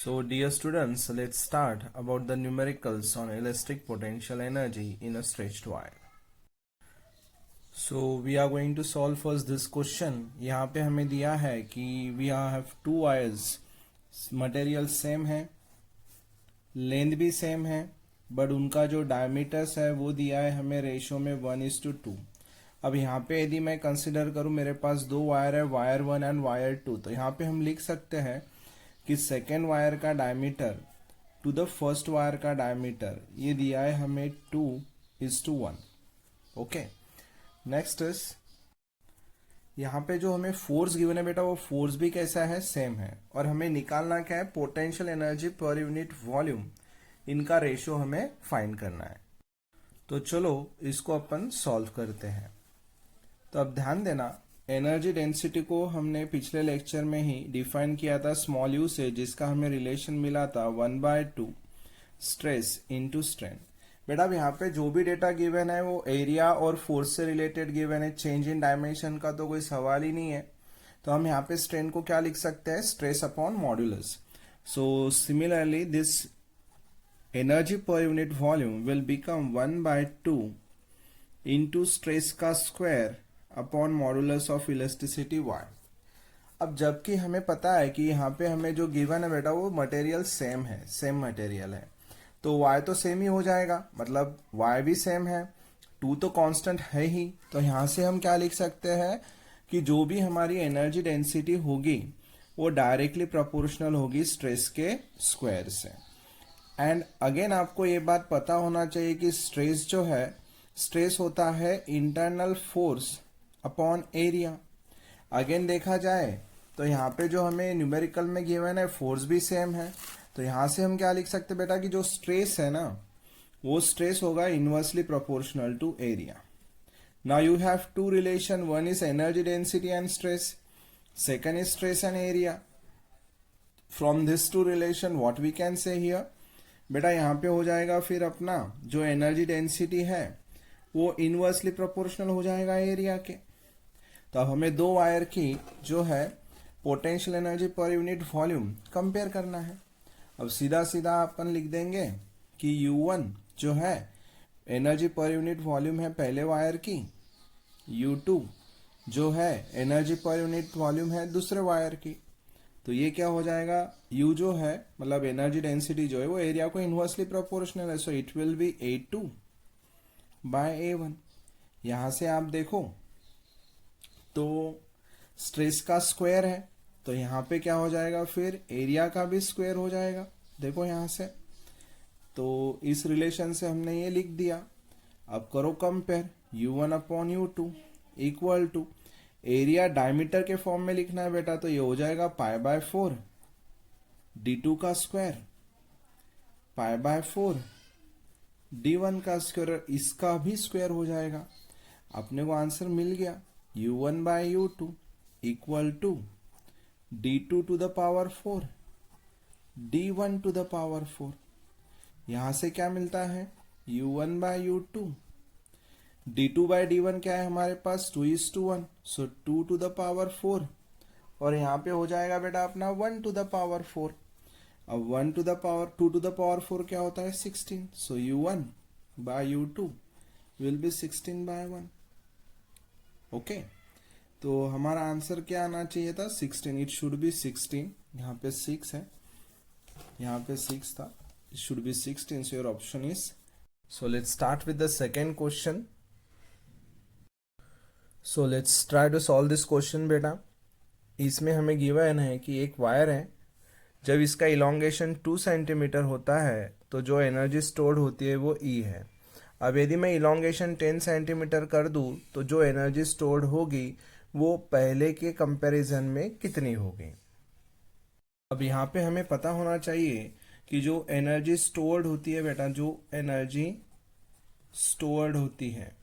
So dear students, let's start about the numericals on elastic potential energy in a stretched wire. So we are going to solve first this question. यहाँ पे हमें दिया है कि we have two wires, material same है, length भी same है, but उनका जो डायमीटर्स है वो दिया है हमें रेशियो में 1:2। अब यहाँ पे यदि मैं कंसिडर करूँ मेरे पास दो वायर है, वायर 1 एंड वायर 2, तो यहाँ पे हम लिख सकते हैं कि सेकेंड वायर का diameter to the first wire का डायमीटर ये दिया है हमें 2:1। ओके, नेक्स्ट इज यहाँ पे जो हमें फोर्स गिवन है बेटा वो फोर्स भी कैसा है, सेम है, और हमें निकालना क्या है, potential energy per unit volume, इनका रेशियो हमें फाइंड करना है। तो चलो इसको अपन सॉल्व करते हैं। तो अब ध्यान देना, एनर्जी डेंसिटी को हमने पिछले लेक्चर में ही डिफाइन किया था स्मॉल यू से, जिसका हमें रिलेशन मिला था 1/2 स्ट्रेस इनटू स्ट्रेन। बेटा अब यहाँ पे जो भी डेटा गिवन है वो एरिया और फोर्स से रिलेटेड गिवन है, चेंज इन डायमेंशन का तो कोई सवाल ही नहीं है। तो हम यहाँ पे स्ट्रेन को क्या लिख सकते हैं, stress upon modulus. So similarly this energy per unit volume will become 1/2 into stress का square upon modulus of elasticity y। अब जबकि हमें पता है कि यहाँ पे हमें जो गिवन है बेटा वो मटेरियल सेम है, सेम मटेरियल है, तो y तो सेम ही हो जाएगा, मतलब y भी सेम है, 2 तो कांस्टेंट है ही। तो यहाँ से हम क्या लिख सकते हैं कि जो भी हमारी एनर्जी डेंसिटी होगी वो डायरेक्टली प्रोपोर्शनल होगी स्ट्रेस के स्क्वायर से। एंड अगेन आपको ये बात पता होना चाहिए कि स्ट्रेस जो है, स्ट्रेस होता है internal force upon area. Again देखा जाए तो यहाँ पे जो हमें न्यूमेरिकल में गिवन है फोर्स भी सेम है, तो यहाँ से हम क्या लिख सकते हैं बेटा कि जो स्ट्रेस है ना वो स्ट्रेस होगा inversely proportional to area. Now you have two relation, one is energy density and stress, second is stress and area. From this two relation what we can say here, बेटा यहाँ पे हो जाएगा फिर अपना जो एनर्जी डेंसिटी है वो इनवर्सली प्रोपोर्शनल हो जाएगा एरिया के। तो अब हमें दो वायर की जो है potential energy per unit volume compare करना है। अब सीधा सीधा अपन लिख देंगे कि U1 जो है एनर्जी पर यूनिट वॉल्यूम है पहले वायर की, U2 जो है एनर्जी पर यूनिट वॉल्यूम है दूसरे वायर की। तो ये क्या हो जाएगा, U जो है मतलब एनर्जी डेंसिटी जो है वो एरिया को इनवर्सली प्रोपोर्शनल है, so it will be A2/A1। यहां से आप देखो तो स्ट्रेस का स्क्वायर है, तो यहाँ पे क्या हो जाएगा, फिर एरिया का भी स्क्वायर हो जाएगा। देखो यहाँ से, तो इस रिलेशन से हमने ये लिख दिया। अब करो compare, U1 upon U2 equal to area diameter के फॉर्म में लिखना है बेटा, तो ये हो जाएगा π/4 D2 का स्क्वायर π/4 D1 का स्क्वायर, इसका भी स्क्वायर हो जाएगा। अपने को आंसर मिल गया, U1/U2 equal to D2 to the power 4 D1 to the power 4। यहां से क्या मिलता है, U1/U2 D2/D1 क्या है हमारे पास 2:1, सो 2 टू द पावर 4, और यहाँ पे हो जाएगा बेटा अपना 1 टू द पावर 4। अब 1 to the power 2 to the power 4 क्या होता है 16, सो U1/U2 विल बी 16/1। ओके, तो हमारा आंसर क्या आना चाहिए था 16, इट शुड बी 16। यहाँ पे 6 है, यहाँ पे 6 था, it should be 16, so your option is. So let's start with the second question. So let's try to solve this question बेटा। इसमें हमें गिवन है कि एक वायर है, जब इसका इलोंगेशन 2 सेंटीमीटर होता है तो जो एनर्जी स्टोर्ड होती है वो E है। अब यदि मैं इलोंगेशन 10 सेंटीमीटर कर दूं तो जो एनर्जी स्टोर्ड होगी वो पहले के कंपैरिजन में कितनी होगी। अब यहाँ पे हमें पता होना चाहिए कि जो एनर्जी स्टोर्ड होती है बेटा, जो एनर्जी स्टोर्ड होती है,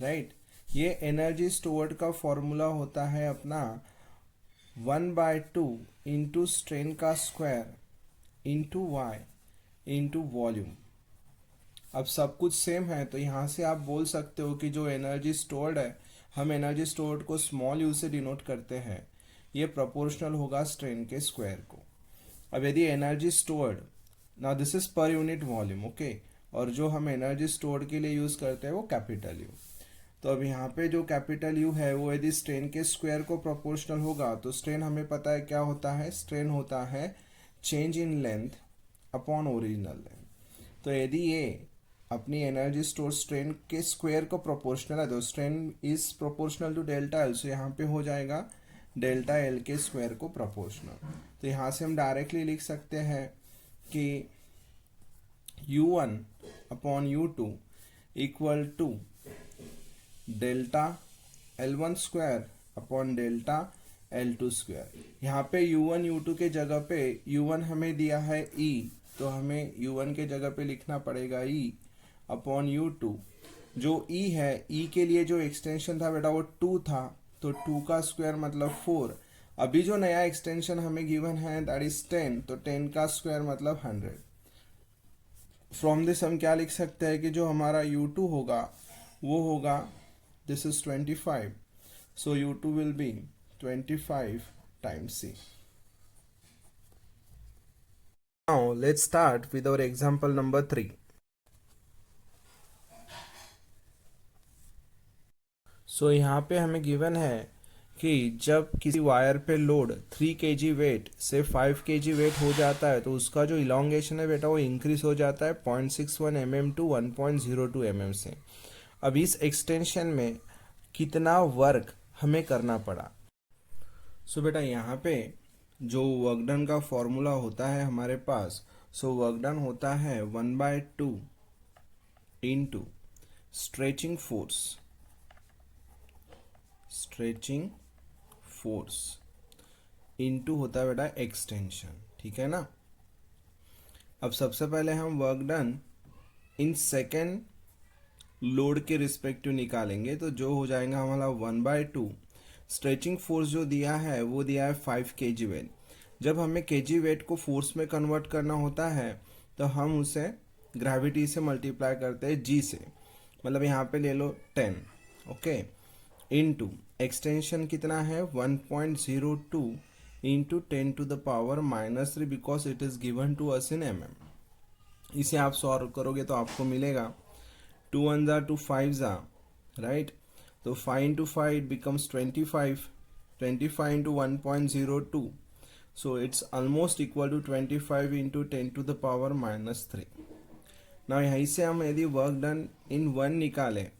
राइट, ये एनर्जी स्टोर्ड का फॉर्मूला होता है अपना 1/2 इंटू स्ट्रेन का square into y into volume. अब सब कुछ सेम है, तो यहां से आप बोल सकते हो कि जो एनर्जी स्टोर्ड है, हम एनर्जी स्टोर्ड को स्मॉल u से डिनोट करते हैं, ये प्रोपोर्शनल होगा स्ट्रेन के स्क्वायर को। अब यदि energy stored, now this is पर यूनिट वॉल्यूम, ओके, और जो हम एनर्जी स्टोर के लिए यूज करते हैं वो कैपिटल यू। तो अब यहाँ पे जो कैपिटल यू है वो यदि स्ट्रेन के स्क्वायर को प्रोपोर्शनल होगा, तो स्ट्रेन हमें पता है क्या होता है, स्ट्रेन होता है change in length upon original length. तो यदि ये अपनी एनर्जी स्टोर स्ट्रेन के स्क्वायर को प्रोपोर्शनल है, तो strain is proportional to delta L, so यहाँ पे हो जाएगा डेल्टा एल के स्क्वायर को प्रोपोर्शनल। तो यहाँ से हम डायरेक्टली लिख सकते हैं कि u1 upon u2 equal to delta L1 square upon delta L2 square. यहाँ पे u1 u2 के जगह पे u1 हमें दिया है E, तो हमें u1 के जगह पे लिखना पड़ेगा E अपॉन u2। जो E है, E के लिए जो एक्सटेंशन था बेटा वो 2 था, तो 2 का स्क्वायर मतलब 4। अभी जो नया एक्सटेंशन हमें गिवन है दैट इज 10, तो 10 का स्क्वायर मतलब 100। फ्रॉम दिस हम क्या लिख सकते हैं कि जो हमारा u2 होगा वो होगा, this is 25, so u2 will be 25 times c. Now let's start with our example number 3. So यहाँ पे हमें गिवन है कि जब किसी वायर पे लोड 3 kg वेट से 5 kg वेट हो जाता है, तो उसका जो इलोंगेशन है बेटा वो इंक्रीज हो जाता है 0.61 mm टू 1.02 mm से। अब इस एक्सटेंशन में कितना वर्क हमें करना पड़ा। सो बेटा यहाँ पे जो वर्क डन का फॉर्मूला होता है हमारे पास, सो वर्क डन होता है 1/2 इंटू स्ट्रेचिंग फोर्स इंटू होता है बेटा एक्सटेंशन, ठीक है ना। अब सबसे पहले हम work done in second load के रिस्पेक्टिव निकालेंगे, तो जो हो जाएगा हमारा 1/2 स्ट्रेचिंग फोर्स जो दिया है वो दिया है 5 kg वेट। जब हमें kg वेट को फोर्स में कन्वर्ट करना होता है तो हम उसे ग्रेविटी से मल्टीप्लाई करते हैं g से, मतलब यहाँ पे ले लो 10, ओके, इनटू एक्सटेंशन कितना है 1.02 into 10 to the power -3 because it is given to us in mm। इसे आप सॉल्व करोगे तो आपको मिलेगा 2 1 जा 2 5 जा, राइट, तो 5 into 5 it becomes 25, 25 into 1.02, so it's almost equal to 25 into 10 to the power -3। now यहीं से हम यदि वर्क डन इन 1 निकालें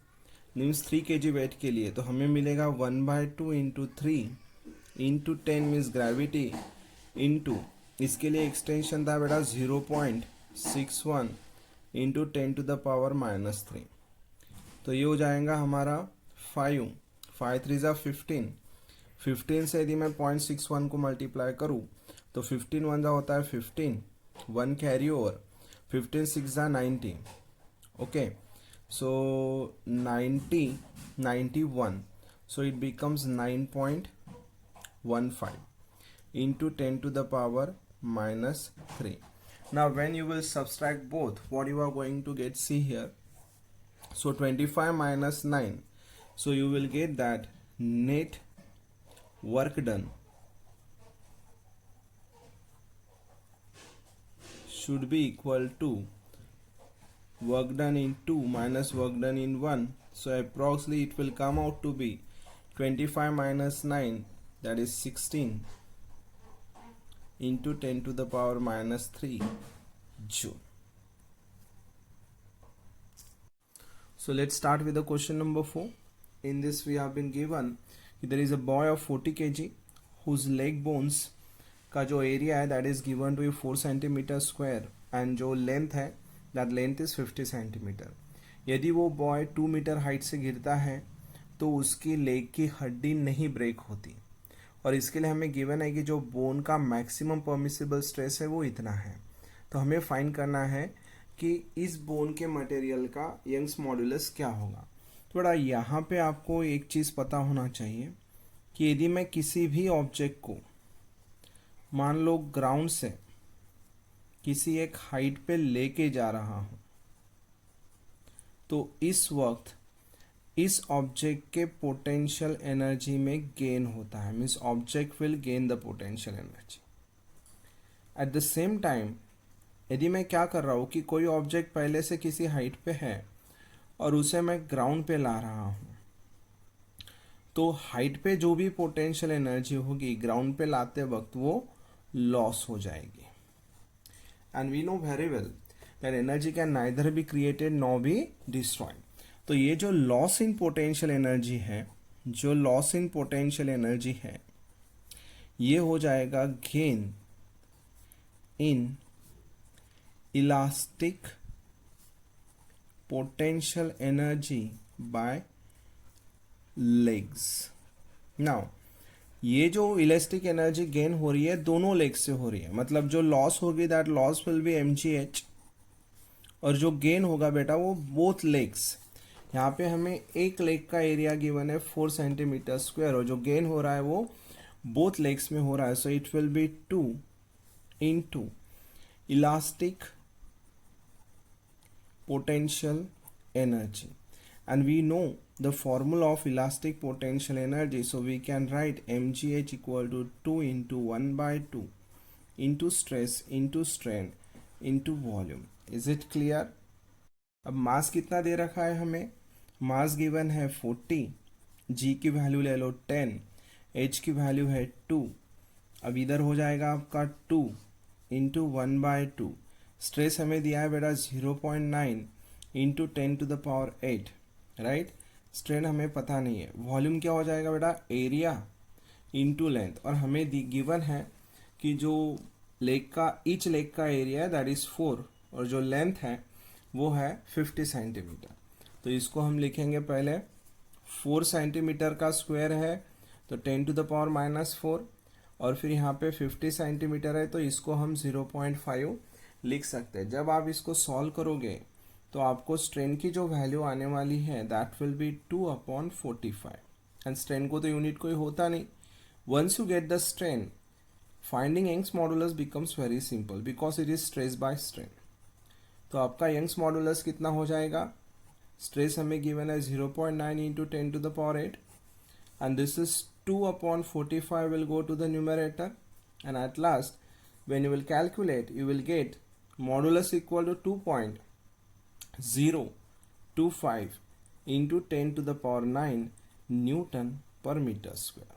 मीन्स 3 kg वेट के लिए, तो हमें मिलेगा 1/2 into 3 into 10 means gravity into इसके लिए एक्सटेंशन था बेटा 0.61 इंटू 10 टू द पावर -3। तो ये हो जाएगा हमारा 5 3 जा 15, 15 से यदि मैं 0.61 को मल्टीप्लाई करूँ तो 15 1 जा होता है 15, 1 कैरी ओवर, 15 6 जा 90, okay, so 91, so it becomes 9.15 into 10 to the power -3। now when you will subtract both, what you are going to get, see here, so 25 minus 9, so you will get that net work done should be equal to work done in 2 minus work done in 1, so approximately it will come out to be 25 minus 9, that is 16 into 10 to the power -3 joule। So let's start with the question number 4. In this we have been given there is a boy of 40 kg whose leg bones का जो area है that is given to 4 centimeter square and जो length है that length is 50 centimeter। यदि वो boy 2 metre height से गिरता है तो उसकी लेग की हड्डी नहीं ब्रेक होती, और इसके लिए हमें गिवन है कि जो बोन का मैक्सिमम परमिसिबल स्ट्रेस है वो इतना है। तो हमें फाइंड करना है कि इस बोन के मटेरियल का यंग्स मॉड्यूलस क्या होगा। थोड़ा यहाँ पे आपको एक चीज़ पता होना चाहिए कि यदि मैं किसी भी ऑब्जेक्ट को मान लो ग्राउंड से किसी एक हाइट पे लेके जा रहा हूँ, तो इस वक्त इस ऑब्जेक्ट के पोटेंशियल एनर्जी में गेन होता है, means object will gain the potential energy. At the same time यदि मैं क्या कर रहा हूँ कि कोई ऑब्जेक्ट पहले से किसी हाइट पे है और उसे मैं ग्राउंड पे ला रहा हूँ, तो हाइट पे जो भी पोटेंशियल एनर्जी होगी ग्राउंड पे लाते वक्त वो लॉस हो जाएगी। And we know very well that energy can neither be created nor be destroyed. तो ये जो लॉस इन पोटेंशियल एनर्जी है, जो लॉस इन पोटेंशियल एनर्जी है, ये हो जाएगा gain in elastic potential energy by legs. Now ये जो इलास्टिक एनर्जी गेन हो रही है दोनों लेग से हो रही है, मतलब जो लॉस होगी that loss will be mgh, और जो गेन होगा बेटा वो बोथ लेग्स। यहाँ पे हमें एक लेग का एरिया गिवन है 4 सेंटीमीटर स्क्वायर, और जो गेन हो रहा है वो बोथ लेग्स में हो रहा है, so it will be 2 into elastic potential energy, and we know the formula of elastic potential energy, so we can write mgh equal to 2 into 1 by 2 into stress into strain into volume. Is it clear? अब मास कितना दे रखा है हमें, mass given है 40, g की value ले लो 10, h की value है 2, अब इधर हो जाएगा आपका 2 इंटू 1 बाय 2, स्ट्रेस हमें दिया है बेटा 0.9 into 10 to the power 8, right. Strain हमें पता नहीं है। वॉल्यूम क्या हो जाएगा बेटा, एरिया इंटू लेंथ, और हमें गिवन है कि जो लेग का ईच लेग का एरिया है दैट इज 4, और जो लेंथ है वो है 50 सेंटीमीटर। तो इसको हम लिखेंगे पहले 4 सेंटीमीटर का स्क्वायर है तो 10 टू द पावर -4, और फिर यहाँ पे 50 सेंटीमीटर है तो इसको हम 0.5 लिख सकते हैं। जब आप इसको सॉल्व करोगे तो आपको स्ट्रेन की जो वैल्यू आने वाली है that will be 2/45, and strain को तो यूनिट कोई होता नहीं। Once you get the strain, finding Young's modulus becomes very simple because it is stress by strain. तो आपका यंग्स मॉडुलस कितना हो जाएगा, स्ट्रेस हमें गिवन है 0.9 into 10 to the power 8, and this is 2/45 will go to the numerator, and at last when you will calculate you will get modulus equal to 2.025 into 10 to the power 9 Newton per meter square.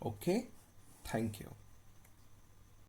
Okay, thank you.